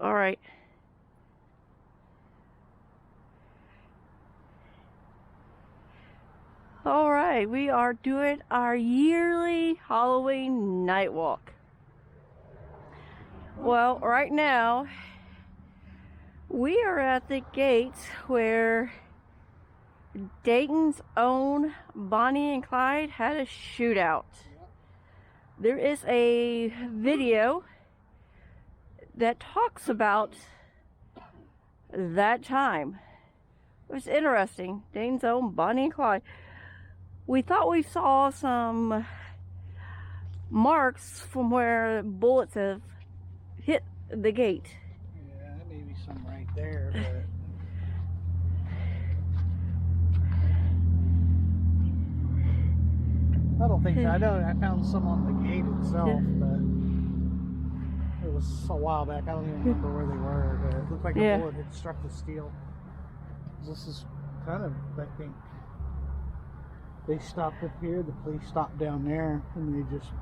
All right. All right, we are doing our yearly Halloween night walk. Well, right now we are at the gates where Dayton's own Bonnie and Clyde had a shootout. There is a video that talks about that time. It was interesting. Dayton's own Bonnie and Clyde. We thought we saw some marks from where bullets have hit the gate. Yeah, maybe some right there, but I don't think so. I know I found some on the gate itself, but it was a while back. I don't even remember where they were, but it looked like a bullet had struck the steel. This is kind of, I think, they stopped up here, the police stopped down there, and they just...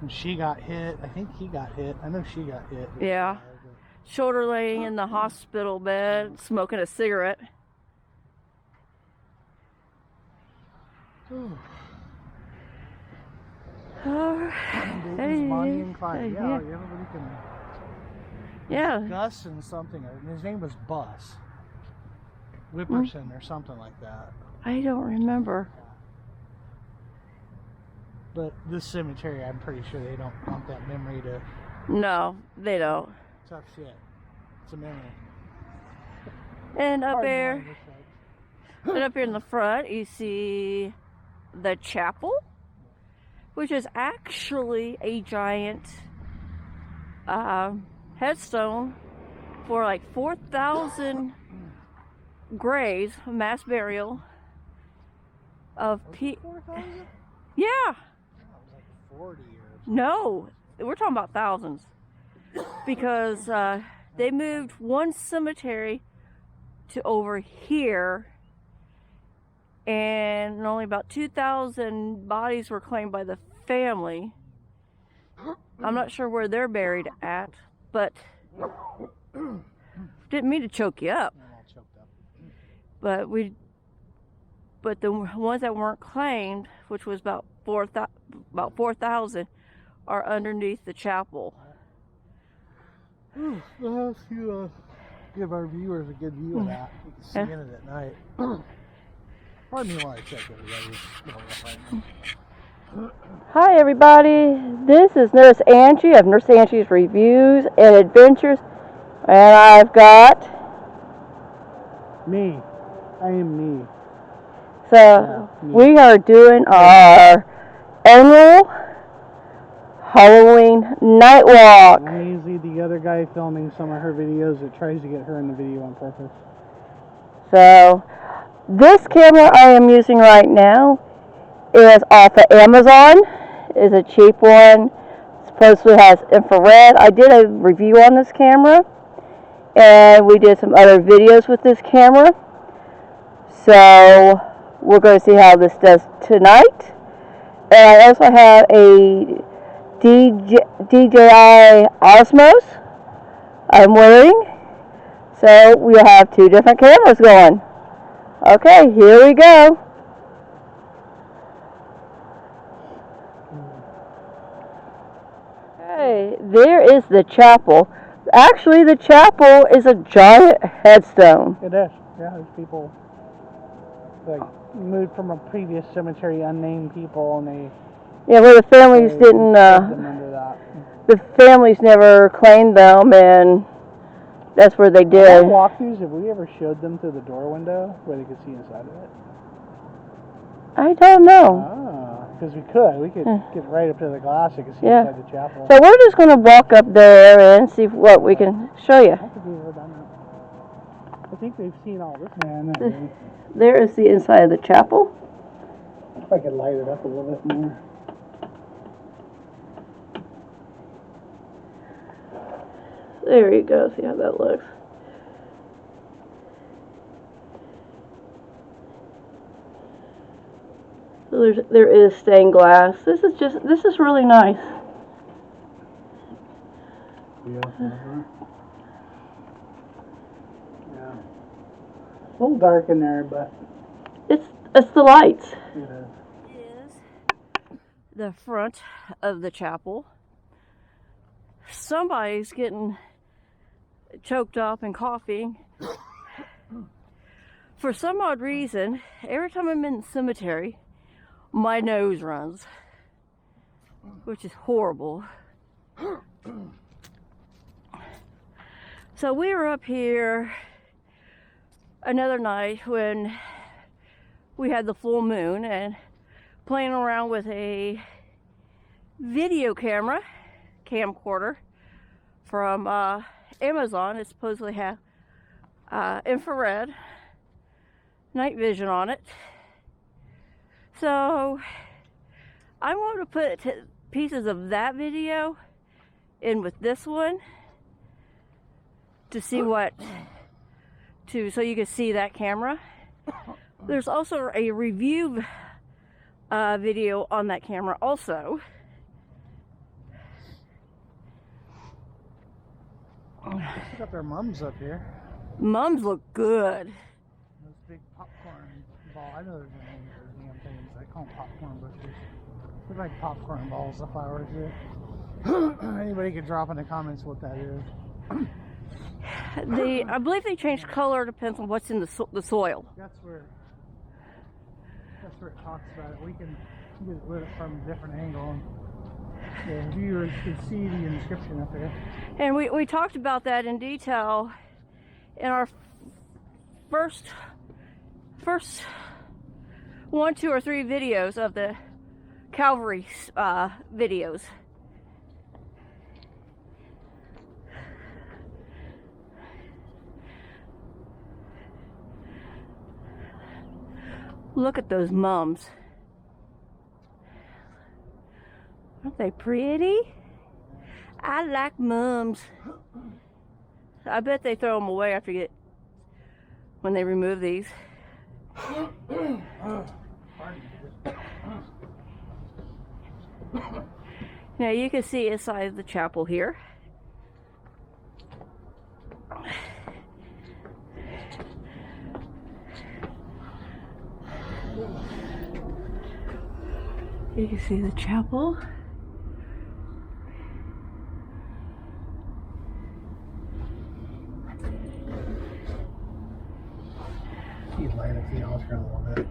And she got hit. I think he got hit. I know she got hit. Yeah. Shoulder laying in the hospital bed, smoking a cigarette. Bonnie and Clyde. Yeah, everybody can. Yeah. Gus and something. His name was Bus Whipperson or something like that. I don't remember. But this cemetery, I'm pretty sure they don't want that memory to. No, they don't. Tough shit. It's a memory. And up there, and up here in the front, you see the chapel, which is actually a giant headstone for like 4,000 graves, mass burial of people. 4,000? Yeah. That was like 40 years. No, we're talking about thousands. Because they moved one cemetery to over here, and only about 2,000 bodies were claimed by the family. I'm not sure where they're buried at, but didn't mean to choke you up. I'm all choked up. But the ones that weren't claimed, which was about 4,000, are underneath the chapel. We'll have to give our viewers a good view of that. You can see in it at night. Pardon me while I check everybody. Hi everybody, this is Nurse Angie of Nurse Angie's Reviews and Adventures, and I've got... Me. I am me. So, we are doing our annual Halloween night walk. I'm usually the other guy filming some of her videos that tries to get her in the video on purpose. So, this camera I am using right now is off of Amazon. It's a cheap one. Supposedly has infrared. I did a review on this camera, and we did some other videos with this camera. So, we're going to see how this does tonight. And I also have a DJI Osmos I'm wearing. So we'll have two different cameras going. Okay, here we go. Okay, there is the chapel. Actually, the chapel is a giant headstone. It is. Yeah, there's people like moved from a previous cemetery, unnamed people, and they... Yeah, well, the families didn't, the families never claimed them, and that's where they did. Walkthroughs, have we ever showed them through the door window where they could see inside of it? I don't know. Ah, because we could get right up to the glass, you could see inside the chapel. So we're just going to walk up there and see what we can show you. I think we've ever done that. I think they've seen all this. There is the inside of the chapel. If I could light it up a little bit more. There you go. See how that looks. So there is stained glass. This is really nice. Yeah. Yeah. A little dark in there, but it's the lights. yeah. Is the front of the chapel. Somebody's getting choked up and coughing. For some odd reason, every time I'm in the cemetery, my nose runs, which is horrible. So we were up here another night when we had the full moon and playing around with a video camcorder from Amazon. It supposedly has infrared night vision on it. So I want to put pieces of that video in with this one to see so you can see that camera. There's also a review video on that camera also. They got their mums up here. Mums look good. Those big popcorn balls. I know there's a name for those damn things. I call them popcorn bushes. Look like popcorn balls, the flowers do. Anybody can drop in the comments what that is. I believe they change color depends on what's in the soil. That's where it talks about it. We can get it lit from a different angle. And the viewers can see the inscription up there. And we talked about that in detail in our first 1, 2, or 3 videos of the Calvary videos. Look at those mums. Aren't they pretty? I like mums. I bet they throw them away when they remove these. Now you can see inside the chapel here. You can see the chapel. You'd light up the altar a little bit.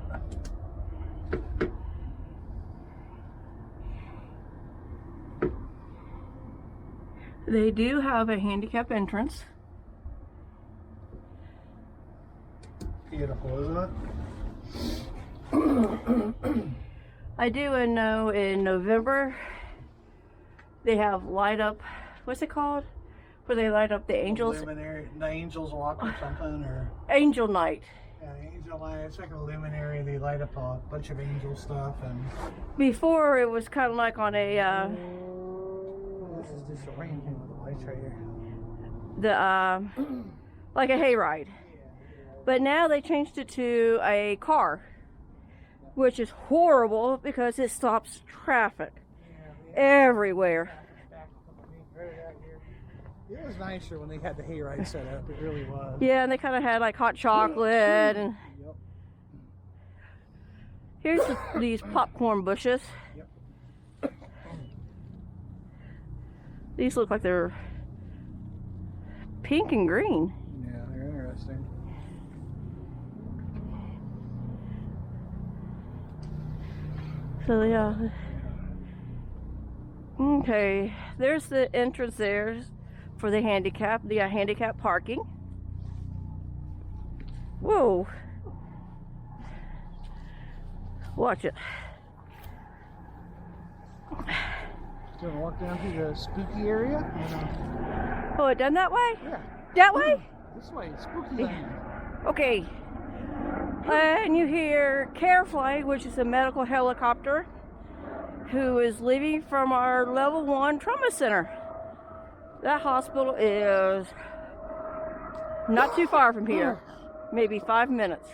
They do have a handicap entrance. Beautiful, isn't it? I do know in November they have light up, what's it called? Where they light up the angels? Luminary, the angels walk or something, or Angel night. yeah, angel light. It's like a luminary. They light up a bunch of angel stuff, and Before it was kind of like on a this is just a rain thing with the lights right here. like a hayride. But now they changed it to a car, which is horrible because it stops traffic everywhere. It was nicer when they had the hayride set up. It really was. Yeah, and they kind of had like hot chocolate and. Yep. Here's these popcorn bushes. Yep. These look like they're pink and green. Yeah, they're interesting. So yeah. Okay, there's the entrance there for the handicap parking. Whoa. Watch it. Do you want to walk down through the spooky area? Oh, it done that way? Yeah. That way? This way, spooky land. Okay. And you hear Care Flight, which is a medical helicopter, who is leaving from our level 1 trauma center. That hospital is not too far from here. Maybe 5 minutes.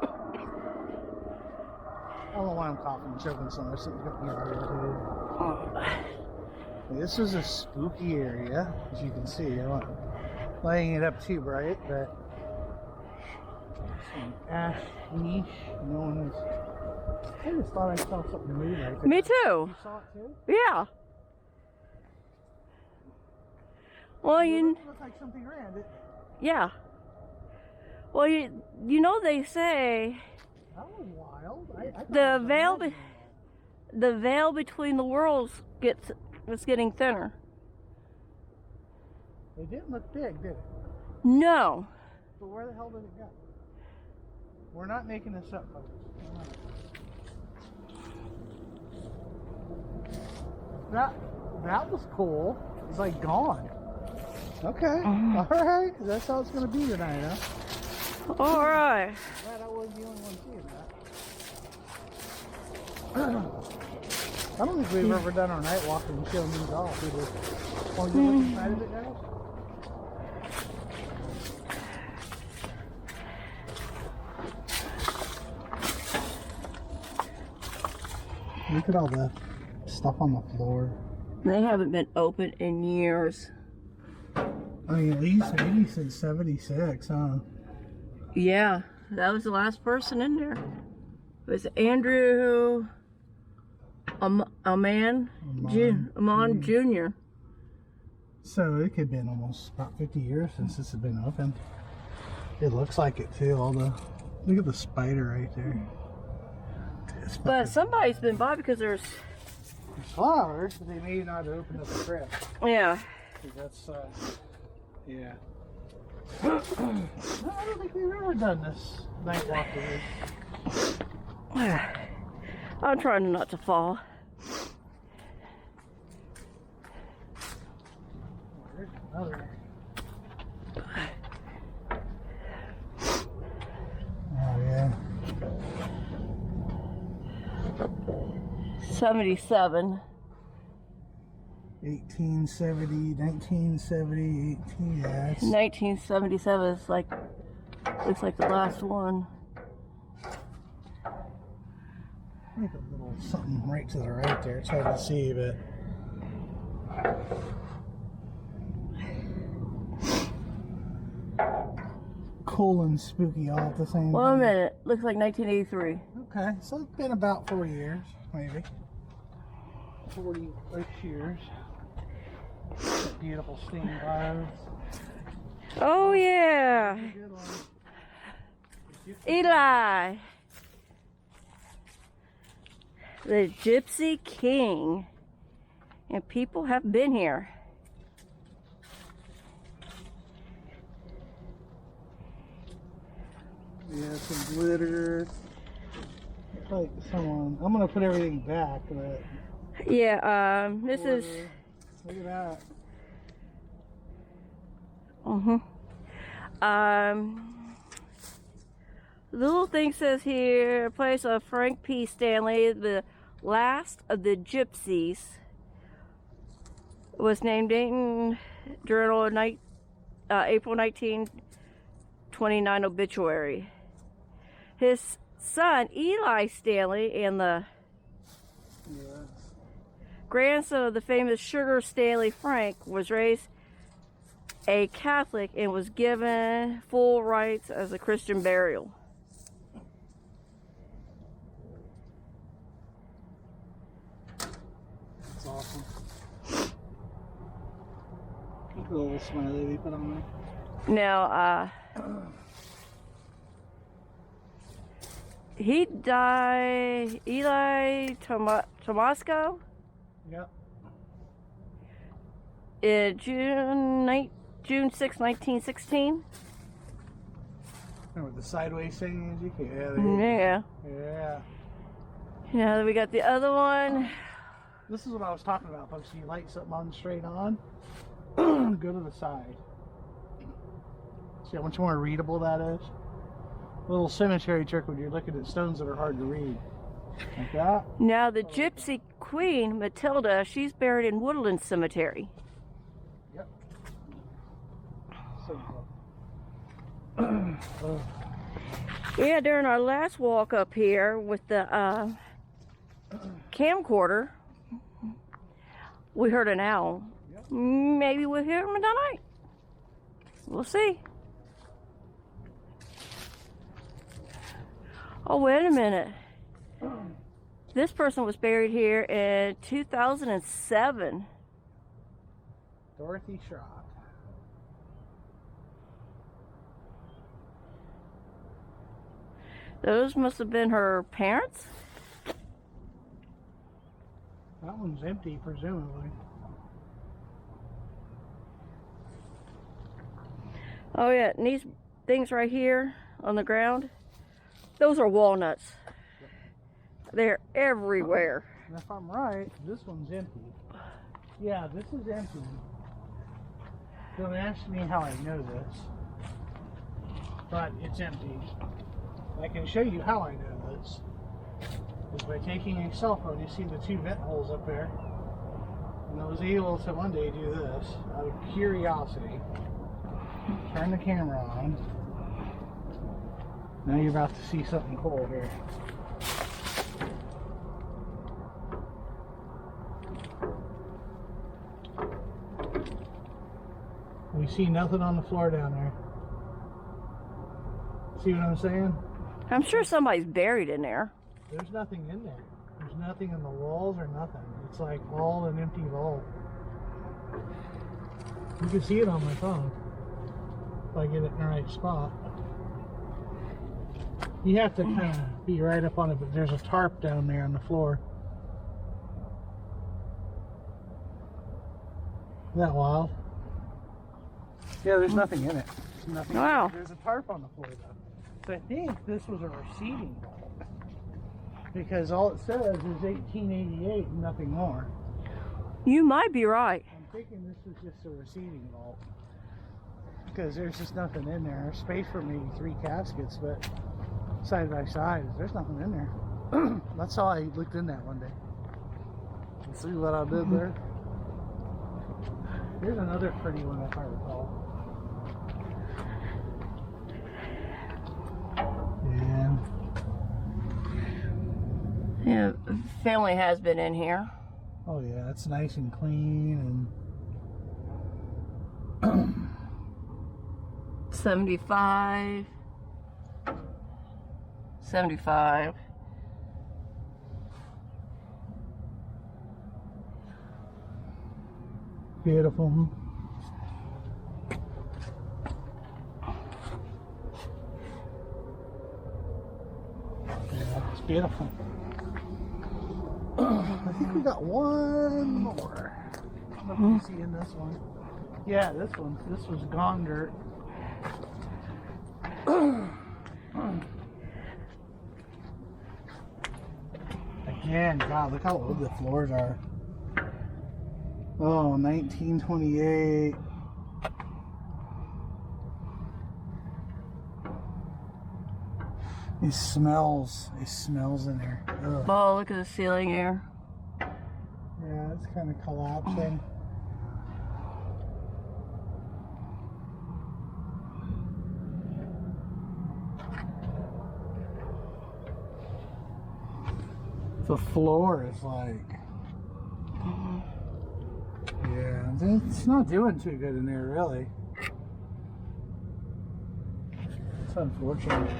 I don't know why I'm coughing and choking so much. Something's got me irritated. This is a spooky area, as you can see. I'm not laying it up too bright, but some ash niche. No one is. I just thought I saw something move right there. Me too. You saw it too? Yeah. Well, It looked like something ran, didn't it? yeah. Well, you know they say That was wild. the veil between the worlds was getting thinner. It didn't look big, did it? No. But where the hell did it go? We're not making this up, folks. That was cool. It's like gone. Okay. All right. That's how it's going to be tonight, huh? All right. Glad I wasn't the only one seeing that. I don't think we've ever done our night walk and shown these off. We just want to go look inside of it, guys? Look at all the stuff on the floor. They haven't been open in years. I mean, at least 80 since 76, huh? Yeah, that was the last person in there. It was Andrew Amon Jr. So it could have been almost about 50 years since this has been open. It looks like it too. Look at the spider right there. But somebody's been by because there's flowers, but they may not open up the crib. Yeah. That's yeah. No, I don't think we've ever done this night walk here. I'm trying not to fall. There's another. Oh yeah. 77. 1870, 1970, 18, yeah. 1977 is looks like the last one. Make a little something right to the right there. It's hard to see, but cool and spooky all at the same time. One minute, looks like 1983. Okay, so it's been about 4 years, maybe 40-ish years. That beautiful stained glass. Oh yeah, Good one. Eli, the Gypsy King, and people have been here. Yeah, some glitter. Looks like someone. I'm gonna put everything back, but Yeah, this glitter. is. Look at that. The little thing says here, place of Frank P. Stanley, the last of the gypsies, was named Dayton Journal April 1929 obituary. His son Eli Stanley and the grandson of the famous Sugar Stanley Frank was raised a Catholic and was given full rights as a Christian burial. That's awesome. Look at the little smiley they put on there. Now, he died, Eli Tomasco, Yep. in June 6, 1916. Remember the sideways thing? Yeah. Yeah. Yeah. Now we got the other one. This is what I was talking about, folks. You light something on straight on, go to the side. See how much more readable that is? A little cemetery trick when you're looking at stones that are hard to read. Like that. Now the Gypsy Queen, Matilda, she's buried in Woodland Cemetery. Yep. So cool. Yeah, during our last walk up here with the camcorder, we heard an owl. Yep. Maybe we'll hear him tonight. We'll see. Oh, wait a minute. This person was buried here in 2007. Dorothy Schrott. Those must have been her parents. That one's empty, presumably. Oh yeah, and these things right here on the ground, those are walnuts. They're everywhere. And if I'm right, this one's empty. Yeah, this is empty. Don't ask me how I know this, but it's empty. I can show you how I know this. Is by taking a cell phone. You see the two vent holes up there, and I was able to one day do this out of curiosity. Turn the camera on. Now you're about to see something cool here. We see nothing on the floor down there. See what I'm saying? I'm sure somebody's buried in there. There's nothing in there. There's nothing in the walls or nothing. It's like all an empty vault. You can see it on my phone if I get it in the right spot. You have to kind of be right up on it, but there's a tarp down there on the floor. Isn't that wild? Yeah, there's nothing in it. There's nothing. Wow. There's a tarp on the floor though. So I think this was a receiving vault. Because all it says is 1888 and nothing more. You might be right. I'm thinking this was just a receiving vault. Because there's just nothing in there. There's space for maybe 3 caskets, but side by side, there's nothing in there. That's how I looked in that one day. See what I did there? Here's another pretty one if I recall. Yeah, family has been in here. Oh yeah, it's nice and clean and 75. 75. beautiful. Yeah, it's beautiful. I think we got one more. Let me see in this one. Yeah, this one. This was gone dirt. Again, God, look how old the floors are. Oh, 1928. It smells in there. Ugh. Oh, look at the ceiling here. Yeah, it's kind of collapsing. The floor is like, yeah, it's not doing too good in there, really. It's unfortunate.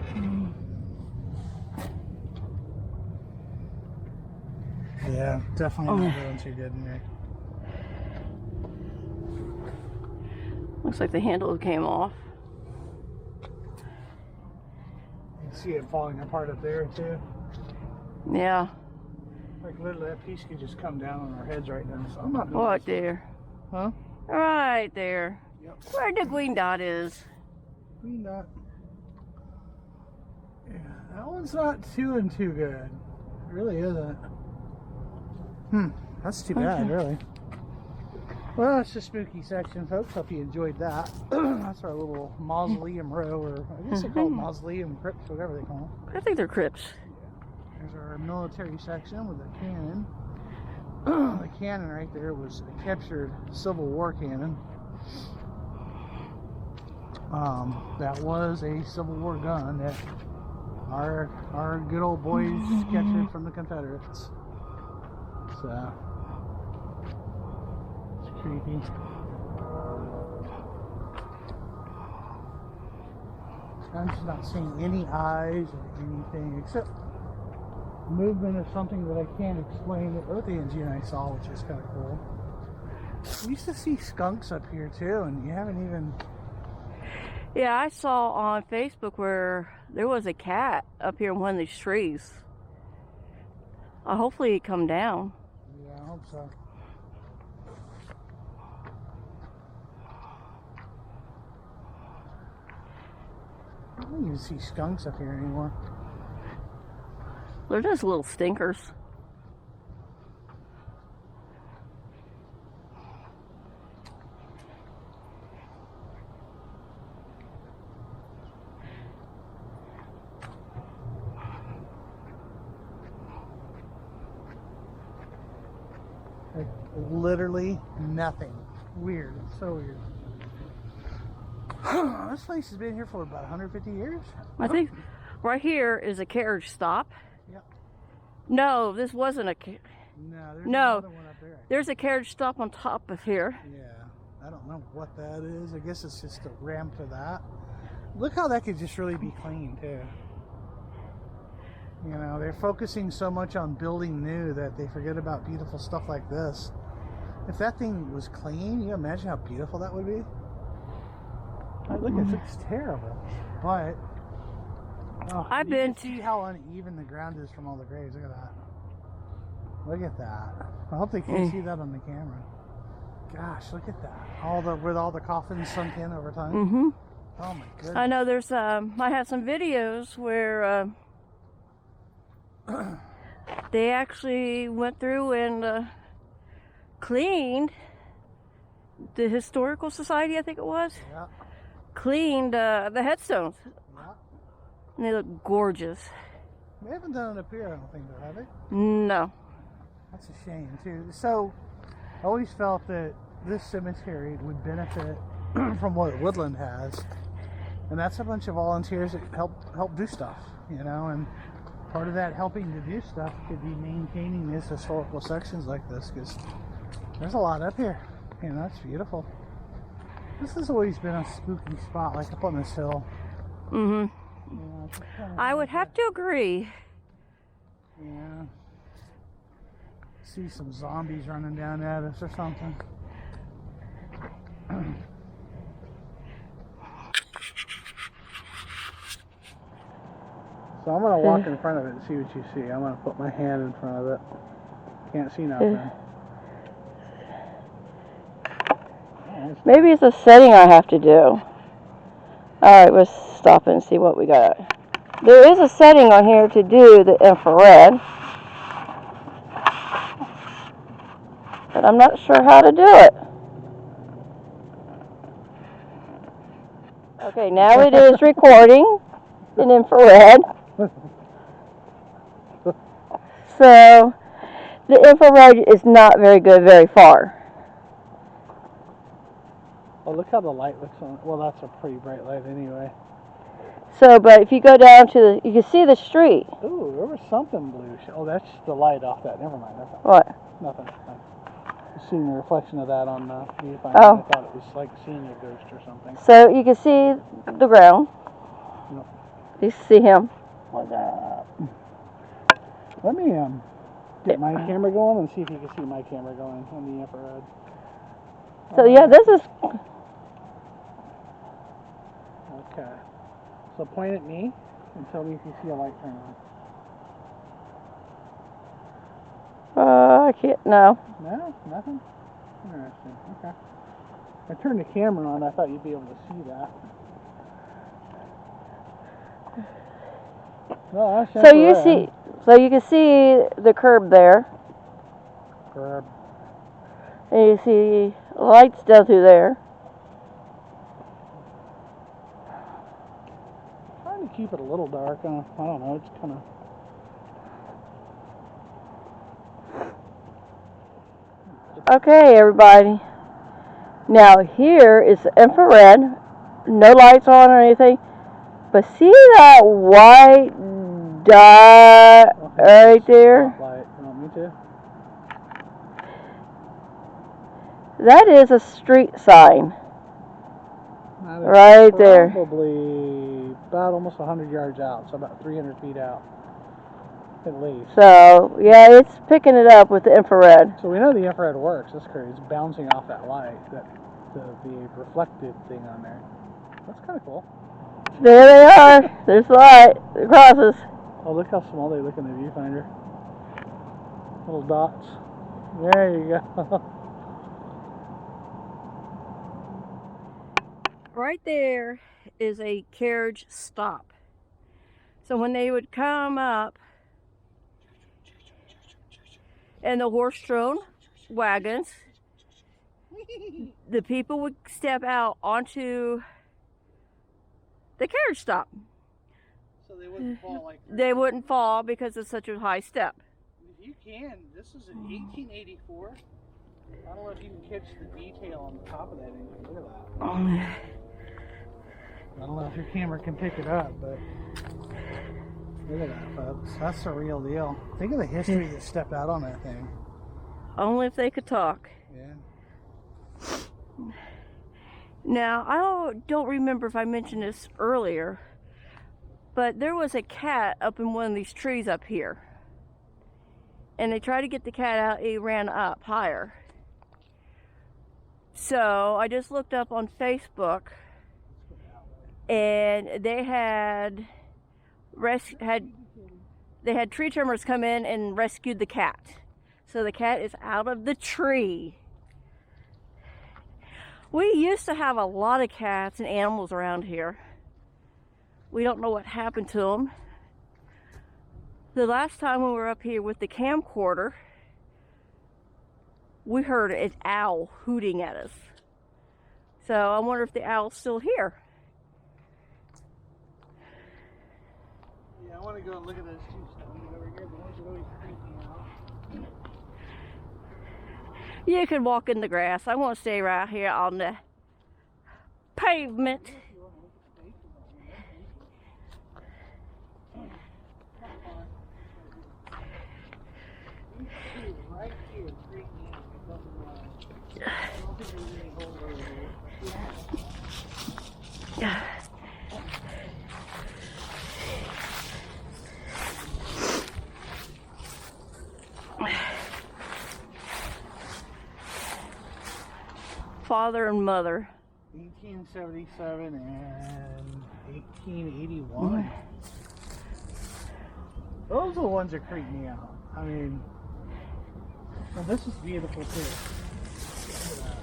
Yeah, definitely not doing too good in there. Looks like the handle came off. You can see it falling apart up there, too. Yeah. Like literally, that piece could just come down on our heads right now. So I'm not doing Right this. there. Huh? Right there. Yep. Where the green dot is. Green dot. Yeah, that one's not doing too good. It really isn't. That's too bad, really. Well, that's the spooky section, folks. Hope you enjoyed that. That's our little mausoleum row, or I guess they call it mausoleum, crypts, whatever they call them. I think they're crypts. There's our military section with a cannon. The cannon right there was a captured Civil War cannon. That was a Civil War gun that our good old boys captured from the Confederates. So creepy. I'm just not seeing any eyes or anything except movement of something that I can't explain. Both the engine I saw, which is kind of cool. We used to see skunks up here too, and you haven't even... Yeah, I saw on Facebook where there was a cat up here in one of these trees. Hopefully he come down. Yeah, I hope so. I don't even see skunks up here anymore. They're just little stinkers. Like, literally nothing. Weird. It's so weird. This place has been here for about 150 years. I think right here is a carriage stop. Yep. No, this wasn't a... No, there's No, another one up there. there's a carriage stop on top of here. Yeah, I don't know what that is. I guess it's just a ramp to that. Look how that could just really be clean too. You know, they're focusing so much on building new that they forget about beautiful stuff like this. If that thing was clean, you imagine how beautiful that would be? Like, look, it's terrible. But I've been to see how uneven the ground is from all the graves. Look at that. Look at that. I hope they can't see that on the camera. Gosh, look at that. With all the coffins sunk in over time. Mm-hmm. Oh my goodness. I know there's I have some videos where they actually went through and cleaned the Historical Society, I think it was. Yeah. Cleaned the headstones. Yeah. And they look gorgeous. They haven't done it up here, I don't think, though, have they? No. That's a shame, too. So, I always felt that this cemetery would benefit from what Woodland has. And that's a bunch of volunteers that help do stuff, you know, and part of that helping to do stuff could be maintaining these historical sections like this, because there's a lot up here. You know, it's beautiful. This has always been a spooky spot, like up on this hill. Mm-hmm. Yeah, I would have to agree. Yeah. See some zombies running down at us or something. So I'm going to walk in front of it and see what you see. I'm going to put my hand in front of it. Can't see nothing. Maybe it's a setting I have to do. Alright, let's stop and see what we got. There is a setting on here to do the infrared. But I'm not sure how to do it. Okay, now it is recording in infrared. So, the infrared is not very good very far. Oh, look how the light looks on. Well, that's a pretty bright light anyway. So, but if you go down to the, you can see the street. Ooh, there was something blue. Oh, that's the light off that. Never mind. What? Nothing. Just seeing the reflection of that on the viewfinder. Oh. I thought it was like seeing a ghost or something. So you can see the ground. Yep. You see him. What's up? Let me get my camera going and see if you can see my camera going on the infrared. So yeah, this is. Okay. So point at me and tell me if you see a light turn on. I can't. No. No? Nothing? Interesting. Okay. I turned the camera on. I thought you'd be able to see that. No, that's So you see. So you can see the curb there. Curb. And you see lights down through there. Trying to keep it a little dark. I don't know. It's kind of. Okay, everybody. Now here is the infrared. No lights on or anything. But see that white dot right there? Spotlight. You want me to? That is a street sign. Right there. Probably about almost 100 yards out, so about 300 feet out, at least. So, yeah, it's picking it up with the infrared. So we know the infrared works. That's crazy. It's bouncing off that light, the reflected thing on there. That's kind of cool. There they are. There's the light. It crosses. Oh, look how small they look in the viewfinder. Little dots. There you go. Right there is a carriage stop. So when they would come up in the horse-drawn wagons, the people would step out onto the carriage stop. So they wouldn't fall like that. They wouldn't fall because it's such a high step. If you can, this is in 1884. I don't know if you can catch the detail on the top of that engine. Look at that. I don't know if your camera can pick it up, but look at that, folks. That's the real deal. Think of the history that stepped out on that thing. Only if they could talk. Yeah. Now, I don't remember if I mentioned this earlier, but there was a cat up in one of these trees up here. And they tried to get the cat out, it ran up higher. So I just looked up on Facebook, and they had tree trimmers come in and rescued the cat. So the cat is out of the tree. We used to have a lot of cats and animals around here. We don't know what happened to them. The last time we were up here with the camcorder, we heard an owl hooting at us. So I wonder if the owl's still here. Yeah, I want to go and look at those two stones over here. The ones that always freak me out. You could walk in the grass. I want to stay right here on the pavement. Right here, freak me out. I don't think there's any hole over there. Father and mother. 1877 and 1881. Those are the ones that creep me out. I mean, well, this is beautiful too. Look at that.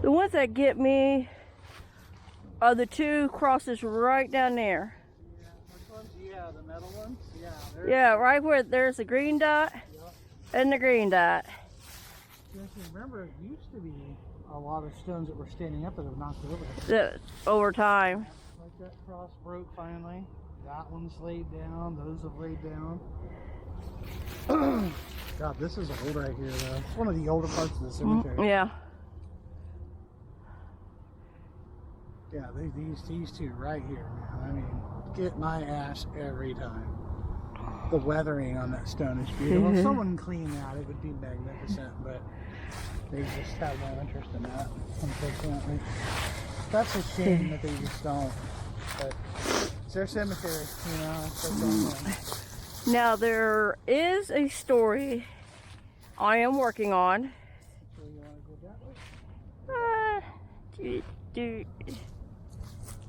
The ones that get me are the two crosses right down there. Yeah, which ones? Yeah, the metal ones? Yeah, right where there's a green dot and the green dot. Yes, remember, it used to be a lot of stones that were standing up that have knocked over. Over time. Like that cross broke finally. That one's laid down. Those have laid down. God, this is old right here, though. It's one of the older parts of the cemetery. Yeah. Yeah, these two right here, man. I mean, get my ass every time. The weathering on that stone is beautiful. If someone cleaned that, it would be magnificent, but they just have no interest in that, unfortunately. That's a shame that they just don't. But it's their cemetery, you know. It's Now, there is a story I am working on. So you want to go that way?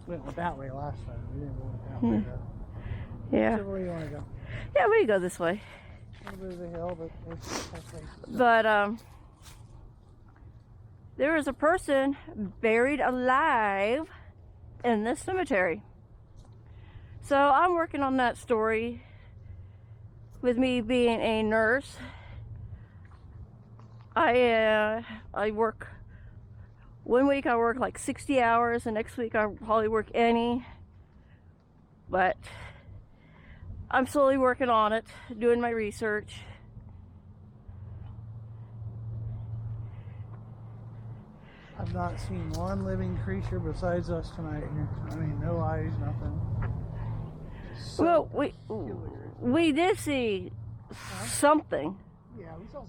We went that way last time. We didn't go that way, though. Yeah. So where do you want to go? Yeah, we go this way. A little bit of a hill, but it's But there is a person buried alive in this cemetery. So I'm working on that story. With me being a nurse, I work. One week I work like 60 hours, and next week I probably work any. But I'm slowly working on it, doing my research. I've not seen one living creature besides us tonight here. I mean, no eyes, nothing. So Well, we did see something. Yeah, we saw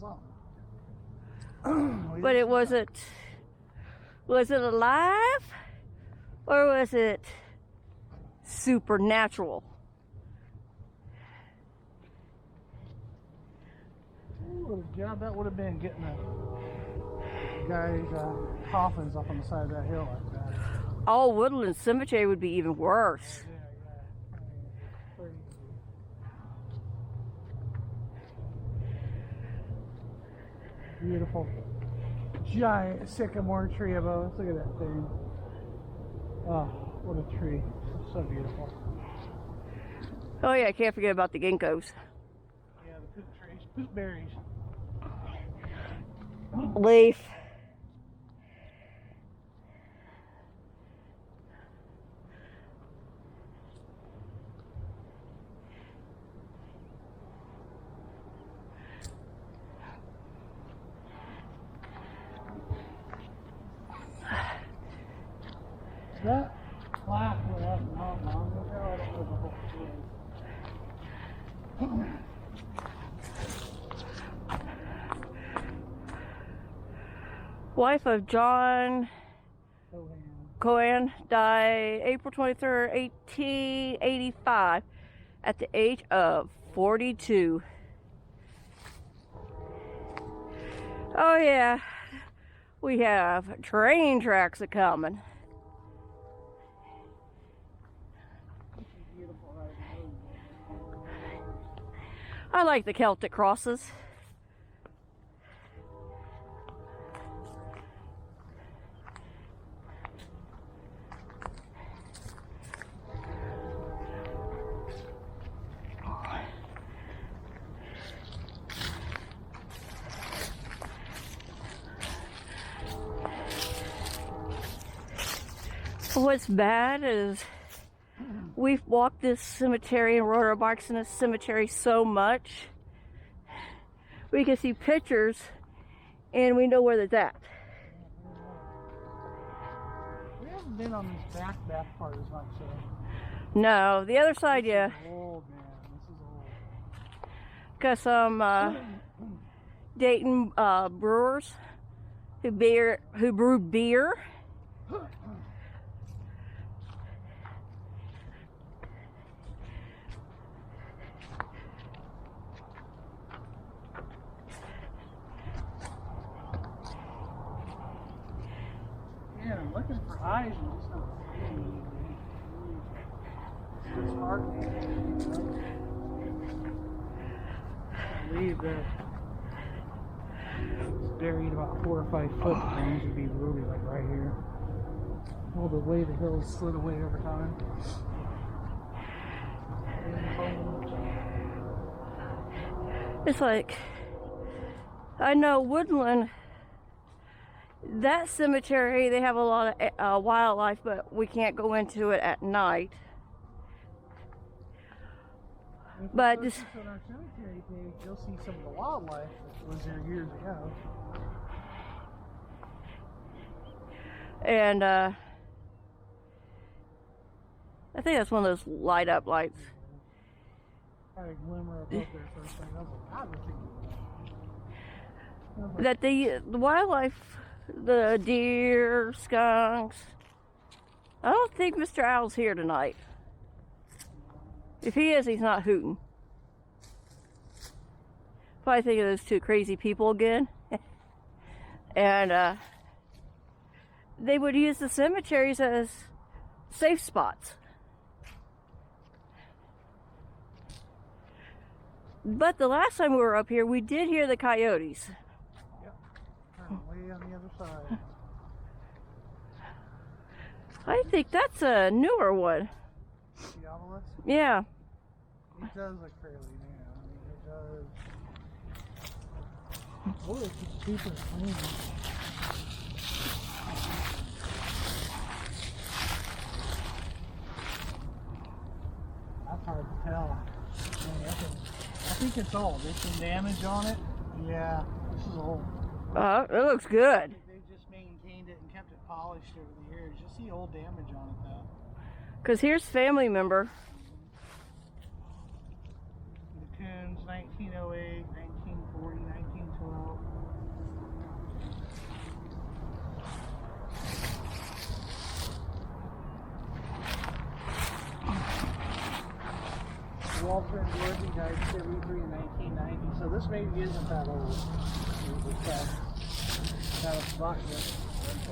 something. But it wasn't. Was it alive? Or was it supernatural? What a job that would have been getting the guys' coffins up on the side of that hill like that. Oh, Woodland Cemetery would be even worse. Yeah. I mean, crazy. Beautiful. Giant sycamore tree above us. Look at that thing. Oh, what a tree. So beautiful. Oh yeah, I can't forget about the ginkgos. Yeah, the poop trees. Poop berries. Leaf. That plaque went up not long ago. I don't know the whole story. Wife of John Cohen died April 23rd, 1885 at the age of 42. Oh yeah, we have train tracks a coming. I like the Celtic crosses. What's bad is we've walked this cemetery and rode our bikes in this cemetery so much. We can see pictures and we know where it's at. We haven't been on this back part as much, so. No, the other side, yeah. This is old, man. This is old. Got some Dayton brewers who brewed beer. Man, I'm looking for eyes and just not seeing anything. It's disheartening. I believe that it's buried about 4 or 5 foot. The range would be really like right here. All the way the hills slid away over time. It's like, I know Woodland, that cemetery, they have a lot of wildlife, but we can't go into it at night. But this, on our cemetery page, you'll see some of the wildlife that was there years ago. and I think that's one of those light up lights. Had a glimmer above there for a second. I was like, God, we're thinking. That the wildlife, the deer, skunks. I don't think Mr. Owl's here tonight. If he is, he's not hooting. Probably think of those two crazy people again. And they would use the cemeteries as safe spots. But the last time we were up here, we did hear the coyotes. Yep. Way on the other side. I think that's a newer one. The obelisk? Yeah. It does look fairly new. I mean, it does. Oh, it's just super clean. That's hard to tell. Man, I think it's old. There's some damage on it. Yeah, this is old. It looks good. They've just maintained it and kept it polished over the years. You'll see old damage on it though. Because here's family member. The coons 1908, 1940, 1912. Walter and Dorothy died 73 in 1990, so this maybe isn't that old. Kind of spot here.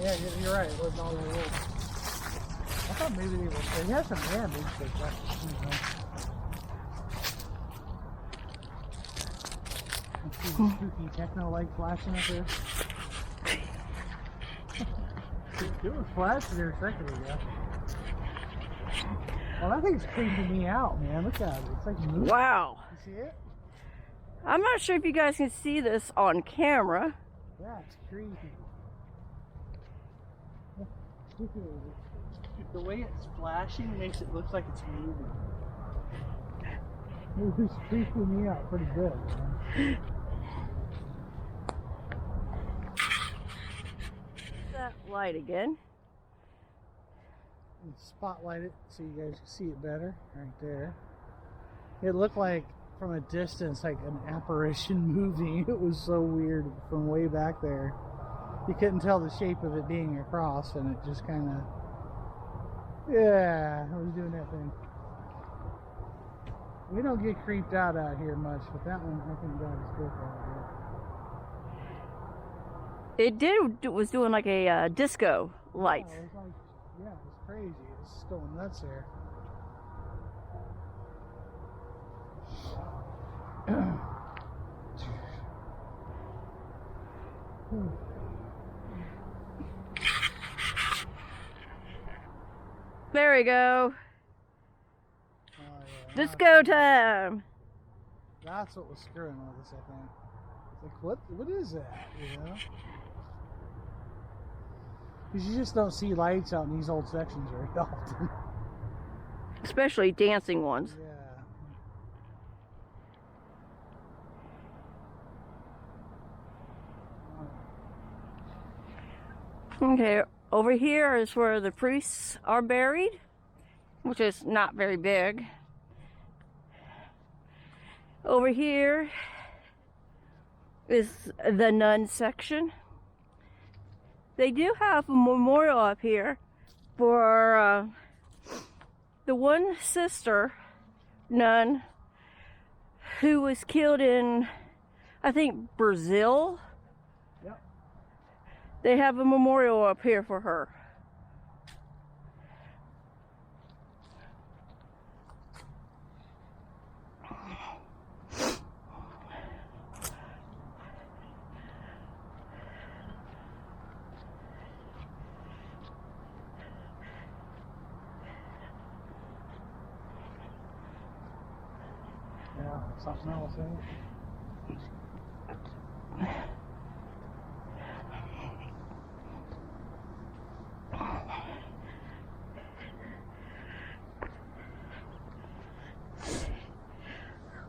Yeah, you're right, it wasn't all that old. I thought maybe they were. It has some damage, but that's, you know. Spooky techno light flashing up there. It was flashing there a second ago. Well, that thing's creeping me out, man. Look at it. It's like moving. Wow. You see it? I'm not sure if you guys can see this on camera. Yeah, it's creepy. The way it's flashing makes it look like it's moving. It was creeping me out pretty good, man. That light again. And spotlight it so you guys can see it better right there. It looked like from a distance like an apparition moving. It was so weird from way back there. You couldn't tell the shape of it being a cross, and it just kind of, yeah, it was doing that thing. We don't get creeped out here much, but that one I think God is good for It was doing like a disco light. Yeah, it was like, yeah, it was crazy. It's going nuts there. There we go. Oh, yeah, Disco time. That's what was screwing with us, I think. It's like, what is that, you know? Because you just don't see lights out in these old sections very often. Especially dancing ones. Yeah. Okay, over here is where the priests are buried, which is not very big. Over here is the nun section. They do have a memorial up here for the one sister nun who was killed in, I think, Brazil. Yep. They have a memorial up here for her. Yeah, something else, eh?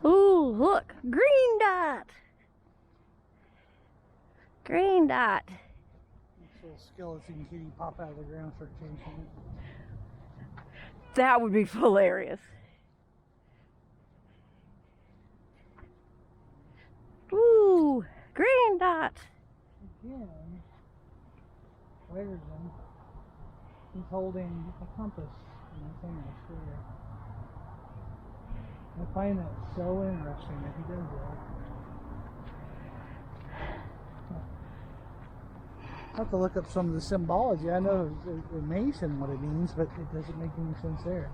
Ooh, look, green dot. Green dot. This little skeleton kitty pop out of the ground for changing it. That would be hilarious. Ooh, green dot. Again, Larry, he's holding a compass in his hand, I swear. I find that so interesting that he does that. I have to look up some of the symbology. I know the Mason what it means, but it doesn't make any sense there.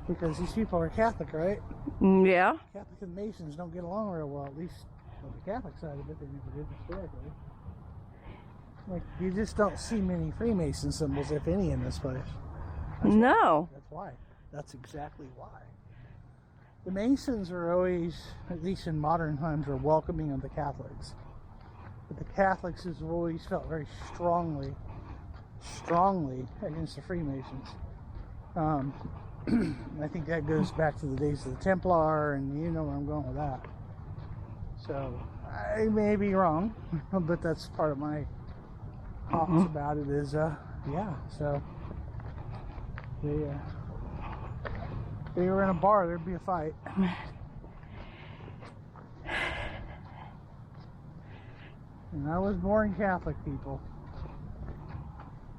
Because these people are Catholic, right? Yeah. Catholic and Masons don't get along real well, at least on the Catholic side of it, they never did historically. Like, you just don't see many Freemason symbols, if any, in this place. No. That's why. That's exactly why. The Masons are always, at least in modern times, are welcoming of the Catholics. But the Catholics have always felt very strongly against the Freemasons. I think that goes back to the days of the Templar, and you know where I'm going with that. So, I may be wrong, but that's part of my thoughts about it is, yeah, so they were in a bar, there'd be a fight. And I was born Catholic, people.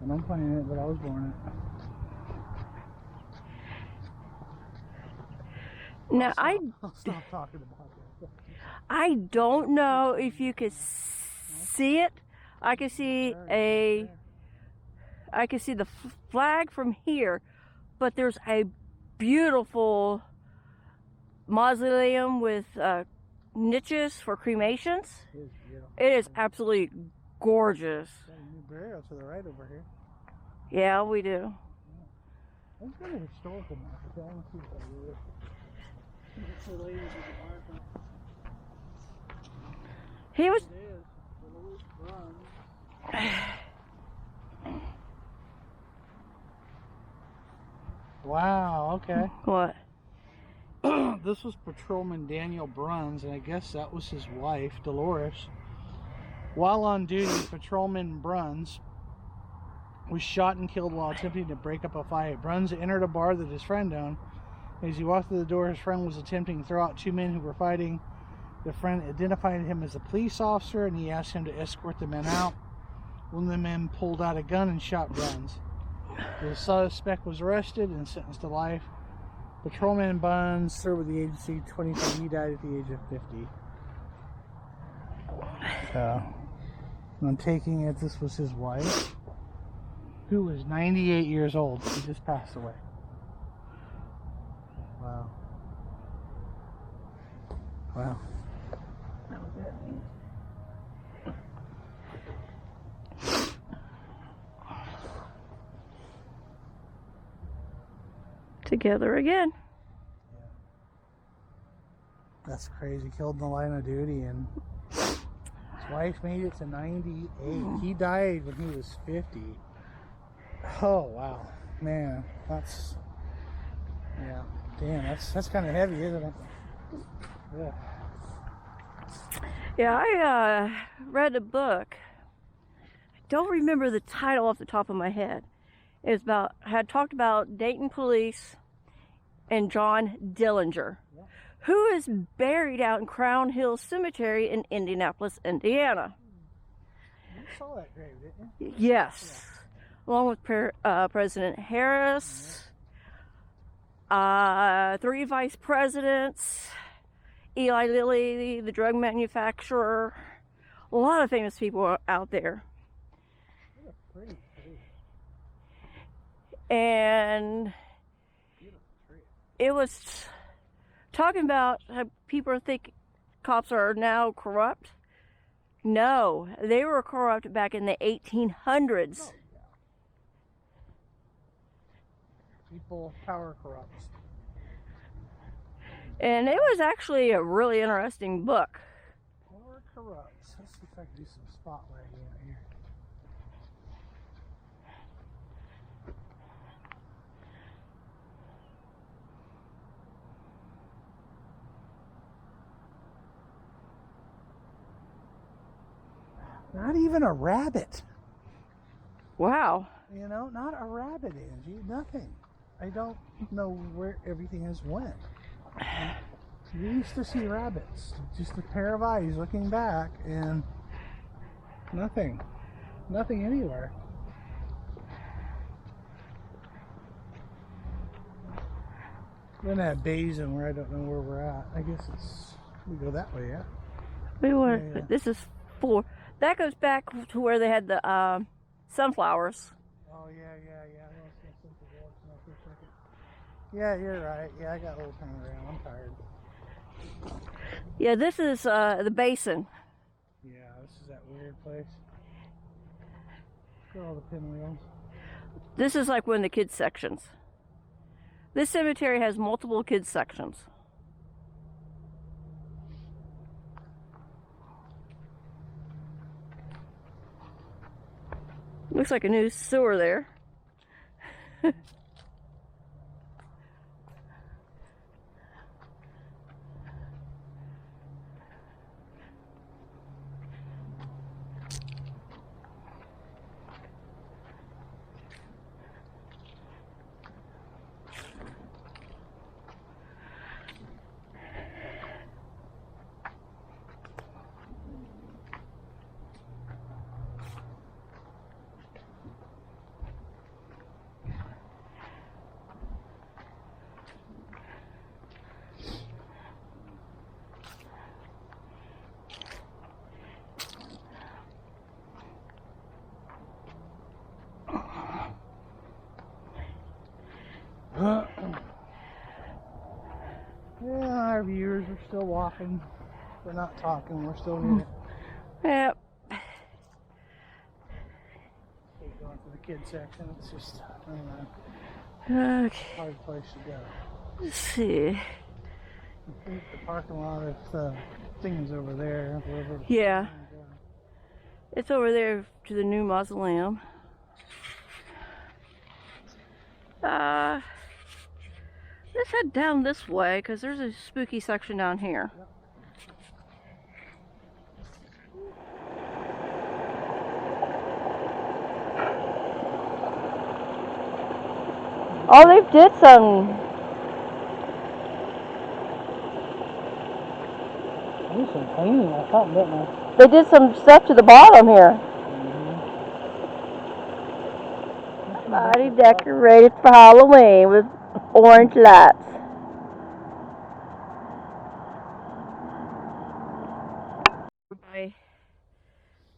And I'm playing it, but I was born it. Now, I'll stop talking about it. I don't know if you could see it. I can see the flag from here, but there's a beautiful mausoleum with niches for cremations. It is beautiful. It is absolutely gorgeous. Got a new burial to the right over here. Yeah, we do. Let's go to historical market. I want to see what that is. It's the ladies with the bar from. He was. It is. The Louis Brun. Wow, okay. What? This was Patrolman Daniel Bruns, and I guess that was his wife, Dolores. While on duty, Patrolman Bruns was shot and killed while attempting to break up a fight. Bruns entered a bar that his friend owned. As he walked through the door, his friend was attempting to throw out two men who were fighting. The friend identified him as a police officer, and he asked him to escort the men out. One of the men pulled out a gun and shot Bruns. The suspect was arrested and sentenced to life. Patrolman Bruns served with the agency 23. He died at the age of 50. So, I'm taking it this was his wife, who was 98 years old. She just passed away. Wow. Wow. That was it. Together again. Yeah. That's crazy. Killed in the line of duty, and his wife made it to 98. He died when he was 50. Oh wow, man, that's damn. That's kind of heavy, isn't it? Yeah. Yeah, I read a book. I don't remember the title off the top of my head. It was had talked about Dayton police and John Dillinger, who is buried out in Crown Hill Cemetery in Indianapolis, Indiana. You saw that grave, didn't you? Yes, along with President Harris, 3 vice presidents, Eli Lilly, the drug manufacturer. A lot of famous people are out there. What a pretty tree. And it was talking about how people think cops are now corrupt. No, they were corrupt back in the 1800s. Oh, yeah. People, power corrupts. And it was actually a really interesting book. Power corrupts. Let's see if I can do some spotlighting out here. Not even a rabbit. Wow. You know, not a rabbit, Angie. Nothing. I don't know where everything has went. We used to see rabbits. Just a pair of eyes looking back and nothing. Nothing anywhere. We're in that basin where I don't know where we're at. I guess we go that way, yeah? Yeah. This is that goes back to where they had the sunflowers. Oh, yeah. Yeah, you're right. Yeah, I got a little time around. I'm tired. Yeah, this is the basin. Yeah, this is that weird place. Look at all the pinwheels. This is like one of the kids sections. This cemetery has multiple kids sections. Looks like a new sewer there. walking. We're not talking. We're still near it. Yep. Keep going to the kids section. It's just, I don't know, Okay. hard place to go. Let's see. I think the parking lot, if the thing is over there, wherever. Yeah. It's over there to the new mausoleum. Let's head down this way because there's a spooky section down here. Yep. Oh, they did some. I need some painting or something, didn't I? They did some stuff to the bottom here. Everybody decorated for Halloween with orange lights.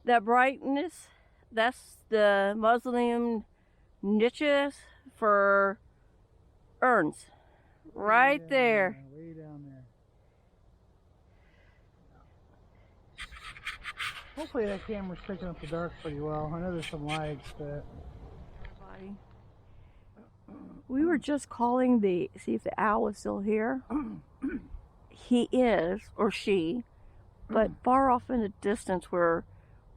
That brightness, that's the mausoleum niches for urns. Right there. Way down there. Hopefully that camera's picking up the dark pretty well. I know there's some lights, but... We were just calling see if the owl is still here. He is, or she, but far off in the distance where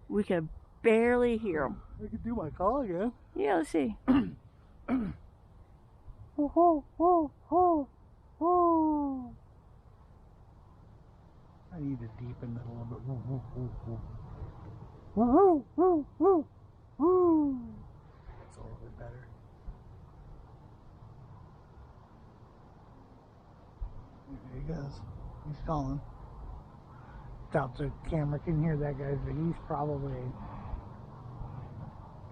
we can barely hear him. I could do my call again. Yeah, let's see. Ho, ho, ho, ho, ho. I need to deepen it a little bit. Woo, woo, woo, woo. Woo, woo, woo, woo. That's a little bit better. There he goes. He's calling. Doubt the camera can hear that guy, but he's probably,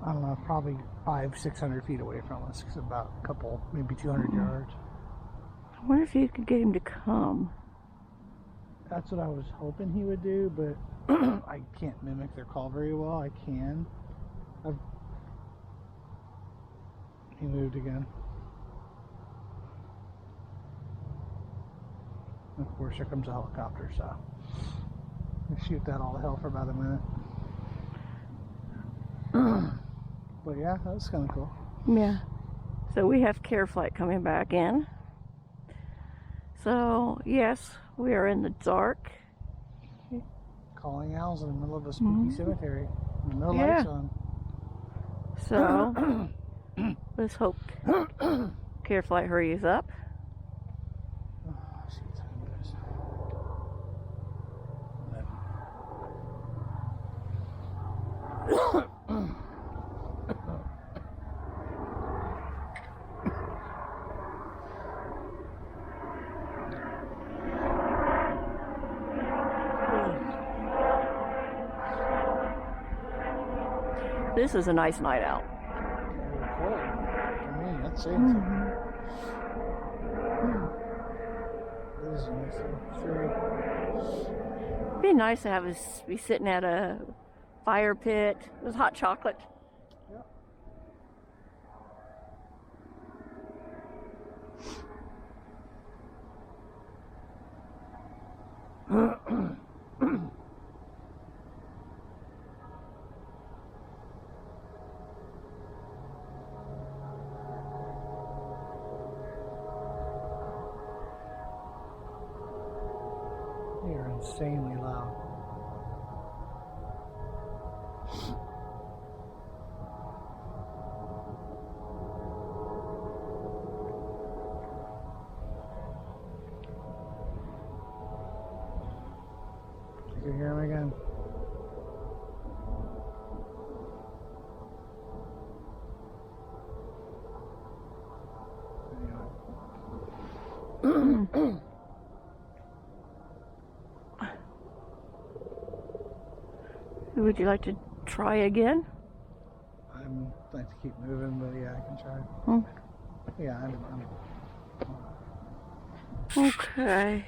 I don't know, probably 500-600 feet away from us. It's about a couple, maybe 200 yards. I wonder if you could get him to come. That's what I was hoping he would do, but I can't mimic their call very well. I can. He moved again. Of course, here comes a helicopter, so we shoot that all to hell for about a minute. But yeah, that was kind of cool. Yeah. So we have Care Flight coming back in. So, yes, we are in the dark. Calling owls in the middle of a spooky cemetery. No Yeah. lights on. So, let's hope Care Flight hurries up. See what time it is. 11. This is a nice night out. Okay. I mean, that's saying something. This is a nice little tree. It'd be nice to have us be sitting at a fire pit with hot chocolate. You're insanely loud. You can hear him again. Anyway. Would you like to try again? I'm like to keep moving, but yeah, I can try. Yeah, I'm Okay.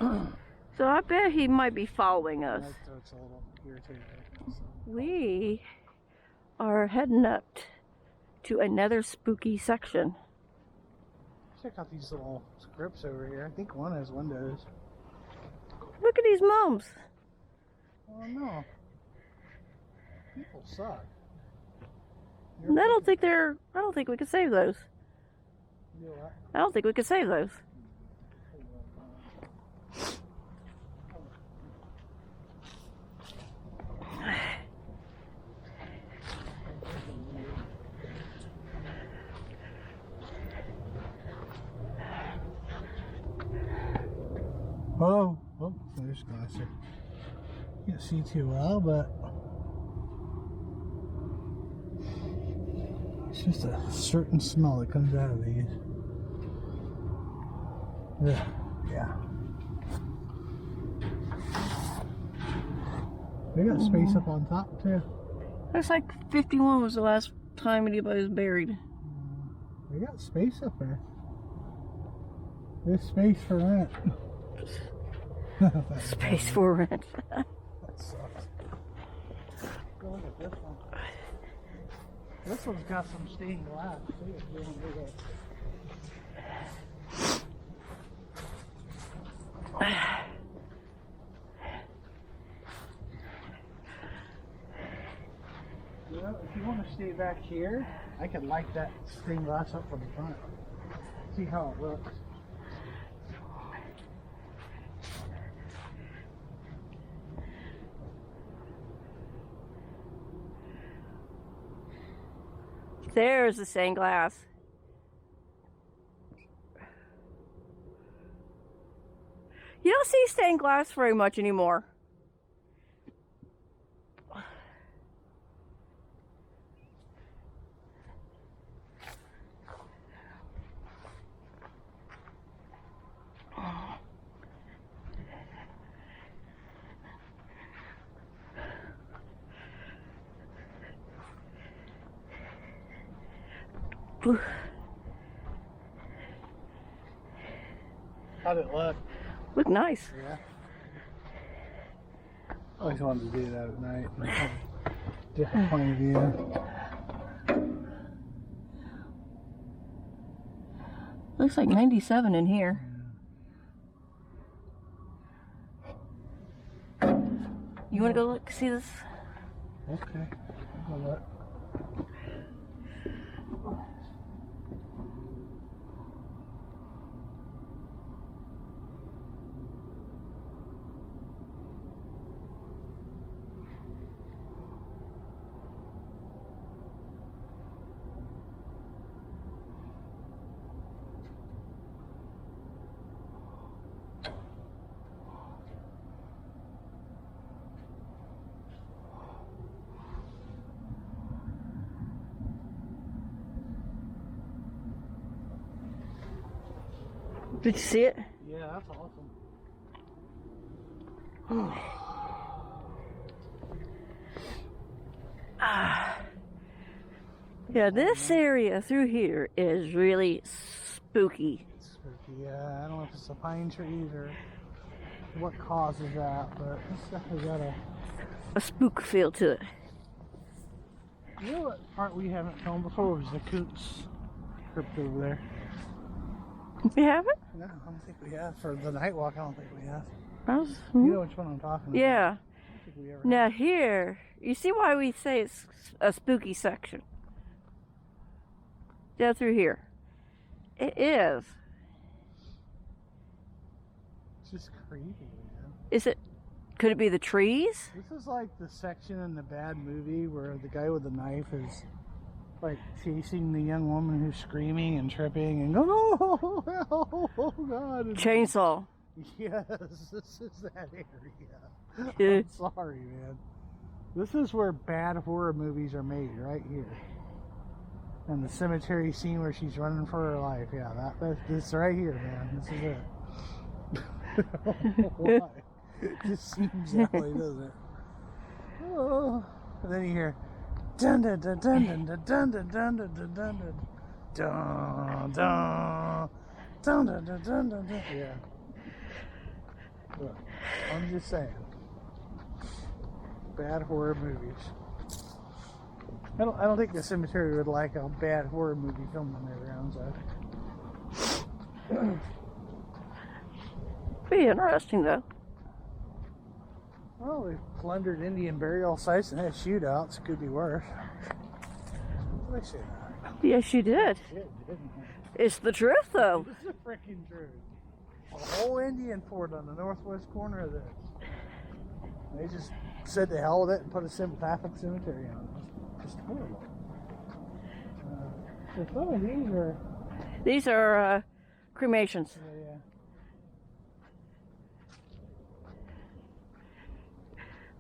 So I bet he might be following us. It's a little irritating. We are heading up to another spooky section. Check out these little scripts over here. I think one has windows. Look at these mums. Oh no. People suck. I don't think we can save those. You know what? I don't think we can save those. Oh, there's Glasser. Can't see too well, but it's just a certain smell that comes out of these. Yeah. They got space up on top too. Looks like 51 was the last time anybody was buried. They got space up there. There's space for rent. Space for rent. That sucks. Go look at this one. This one's got some stained glass. See, it's doing big. Well, if you want to stay back here, I could light that stained glass up from the front. See how it looks. There's the stained glass. You don't see stained glass very much anymore. How'd it look? Look nice. Yeah. I always wanted to do that at night. Different point of view. Looks like 97 in here. You want to go look, see this? Okay. I'll go look. Did you see it? Yeah, that's awesome. Yeah, this area through here is really spooky. It's spooky, yeah. I don't know if it's the pine trees or what causes that, but this stuff has got A spook feel to it. You know what part we haven't filmed before was the Coots crypt over there. You haven't? No, I don't think we have. For the night walk, I don't think we have. You You know which one I'm talking about. Yeah. I don't think we ever Now here, you see why we say it's a spooky section? Yeah, through here. It is. It's just creepy, man. Is it? Could it be the trees? This is like the section in the bad movie where the guy with the knife is like chasing the young woman who's screaming and tripping and going, oh, help, oh God. And Chainsaw. yes, this is that area. Yeah. I'm sorry, man. This is where bad horror movies are made, right here. And the cemetery scene where she's running for her life. Yeah, this right here, man. This is it. Why? It just seems that way, doesn't it? Oh. And then you hear dun dun dun dun dun dun dun dun dun dun dun dun dun dun dun dun dun dun. Yeah. Look, I'm just saying. Bad horror movies. I don't think the cemetery would like a bad horror movie filmed on their grounds. Be interesting though. Well, we plundered Indian burial sites and had shootouts. Could be worse. Did I say that? Yes, you did. Shit, didn't I? It's the truth, though. This is the freaking truth. A whole Indian fort on the northwest corner of this. They just said to hell with it and put a Catholic cemetery on it. It's just horrible. So some of these are... These are cremations. Yeah.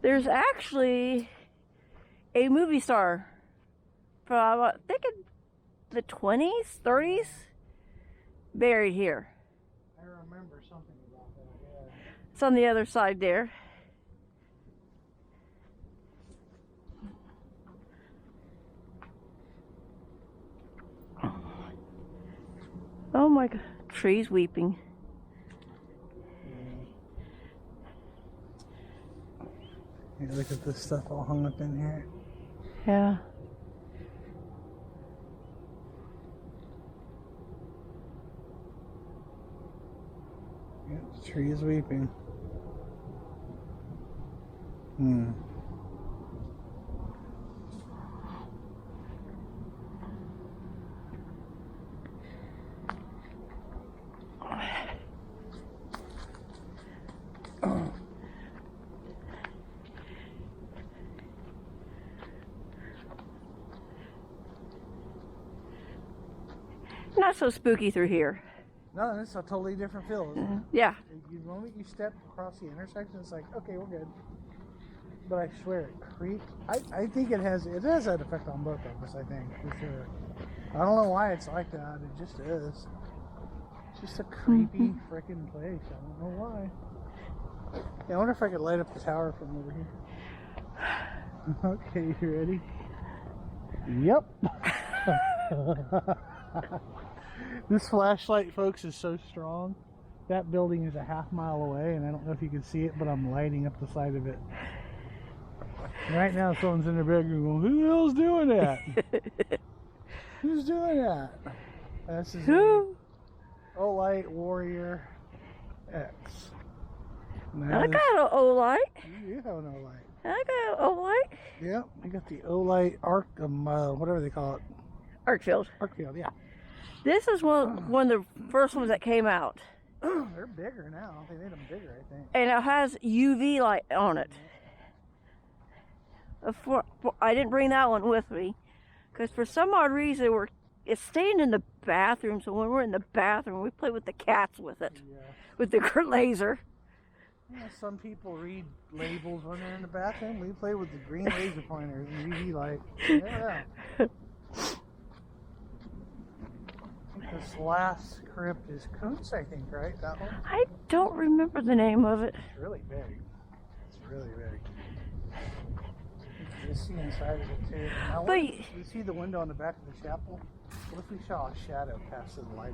There's actually a movie star from, I think, the 20s, 30s, buried here. I remember something about that, yeah. It's on the other side there. Oh my God, trees weeping. Yeah, look at this stuff all hung up in here. Yeah. Yeah, the tree is weeping. Not so spooky through here. No, it's a totally different feel, isn't it? Yeah. The moment you step across the intersection, it's like, okay, we're good. But I swear, it creeps. I think it has that effect on both of us, I think, for sure. I don't know why it's like that. It just is. It's just a creepy freaking place. I don't know why. Yeah, I wonder if I could light up the tower from over here. Okay, you ready? Yep. This flashlight, folks, is so strong. That building is a half-mile away, and I don't know if you can see it, but I'm lighting up the side of it. And right now, someone's in their bedroom going, "Who the hell's doing that? Who's doing that?" This is Olight Warrior X. I got an Olight. You have an Olight. I got an Olight. Yep, I got the Olight Arc, whatever they call it. Arcfield. Arcfield, yeah. This is one of the first ones that came out. They're bigger now. They made them bigger, I think. And it has UV light on it. I didn't bring that one with me because for some odd reason it's staying in the bathroom. So when we're in the bathroom, we play with the cats with it, with the laser. Yeah, some people read labels when they're in the bathroom. We play with the green laser pointers and UV light. Yeah. This last crypt is Kuntz, I think, right? That one? I don't remember the name of it. It's really big. It's really big. You see inside of it too. Now, you see the window on the back of the chapel? What if we saw a shadow cast the light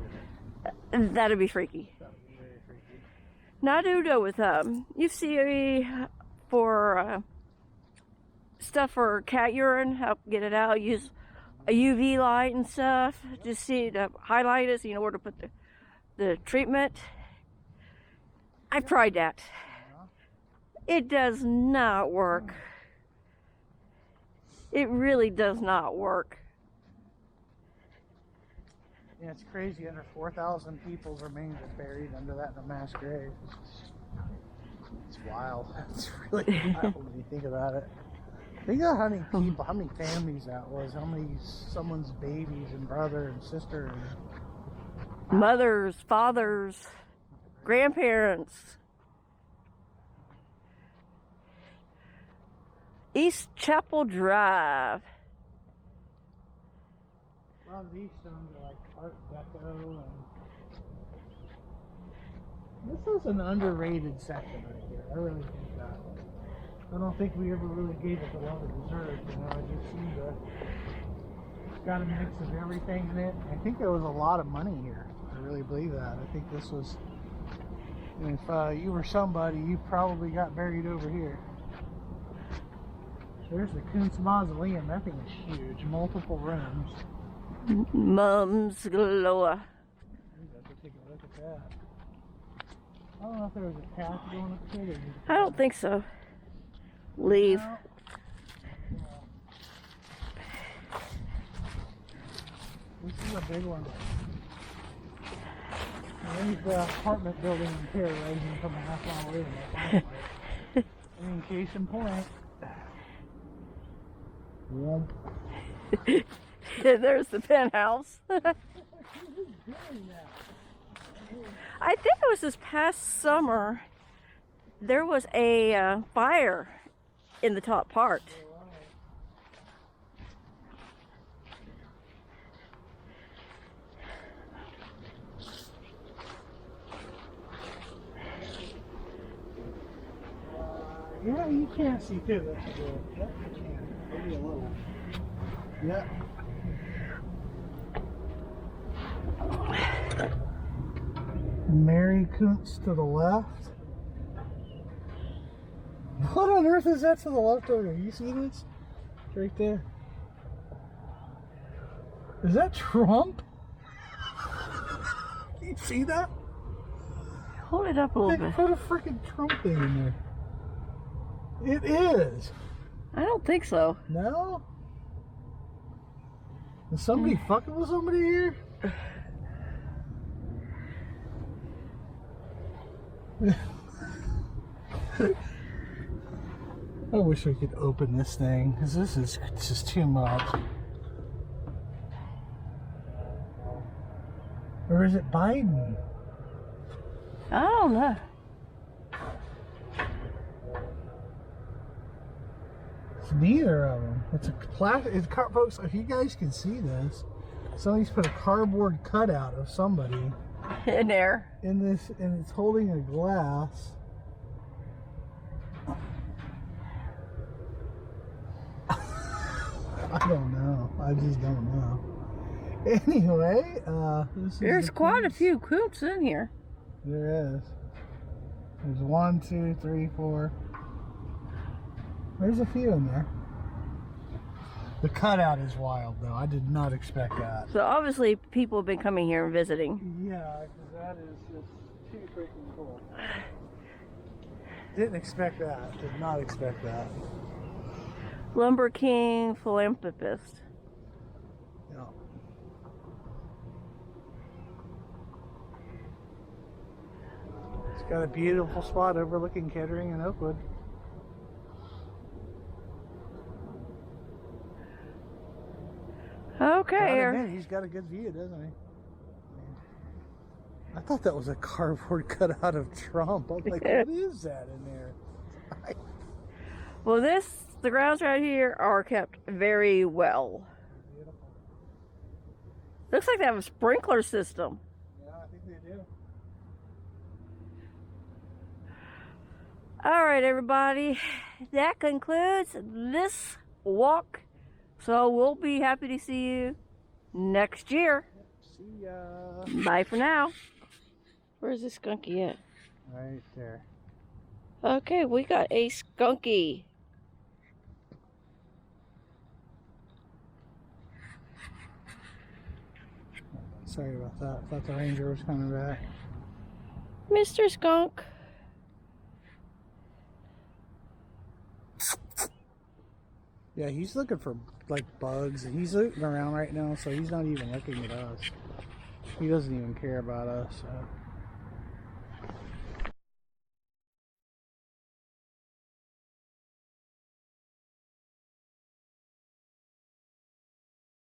in it? That'd be freaky. That would be very freaky. Now, I do know with you see for stuff for cat urine, help get it out, use a UV light and stuff to see to highlight it in order to put the treatment. I've tried that. It does not work. It really does not work. Yeah, it's crazy. Under 4,000 people's remains are buried under that in a mass grave. It's wild. It's really wild when you think about it. Think of how many people, how many families that was, how many someone's babies and brother and sister and mothers, fathers, grandparents. East Chapel Drive. A lot of these stones are like Art Deco, and this is an underrated section right here. I really think that. I don't think we ever really gave it the love it deserved. You know, I just see it's got a mix of everything in it. I think there was a lot of money here. I really believe that. I think this was. And if you were somebody, you probably got buried over here. There's the Kuntz Mausoleum. That thing is huge. Multiple rooms. Mums galore. Let's take a look at that. I don't know if there was a path going up here. I don't think so. leave. Yeah. This is a big one. There's the apartment building in here, rising from a half mile away. I mean, case in point. Womp. There's the penthouse. I think it was this past summer. There was a fire in the top part. Yeah, you can't see too. That's good. Yep, you can. Maybe a little. Yep. Mary Kuntz to the left. What on earth is that to the left over there? You see this? It's right there. Is that Trump? You see that? Hold it up a little They bit. put a freaking Trump thing in there. It is. I don't think so. No? Is somebody fucking with somebody here? I wish we could open this thing, because this is just too much. Or is it Biden? I don't know. It's neither of them. It's a plastic. Folks, if you guys can see this, somebody's put a cardboard cutout of somebody In there. in this, and it's holding a glass. I don't know. I just don't know. Anyway, There's quite a few coots in here. There is. There's 1, 2, 3, 4. There's a few in there. The cutout is wild, though. I did not expect that. So obviously people have been coming here and visiting. Yeah, because that is just too freaking cool. Didn't expect that. Did not expect that. Lumber King philanthropist. Yeah. It's got a beautiful spot overlooking Kettering and Oakwood. Okay. Gotta admit, he's got a good view, doesn't he? I thought that was a cardboard cutout of Trump. I was like, what is that in there? Well, the grounds right here are kept very well. Beautiful. Looks like they have a sprinkler system. Yeah, I think they do. All right, everybody. That concludes this walk. So we'll be happy to see you next year. See ya. Bye for now. Where's the skunky at? Right there. Okay, we got a skunky. Sorry about that. I thought the ranger was coming back. Mr. Skunk. Yeah, he's looking for like bugs. He's looking around right now, so he's not even looking at us. He doesn't even care about us. So.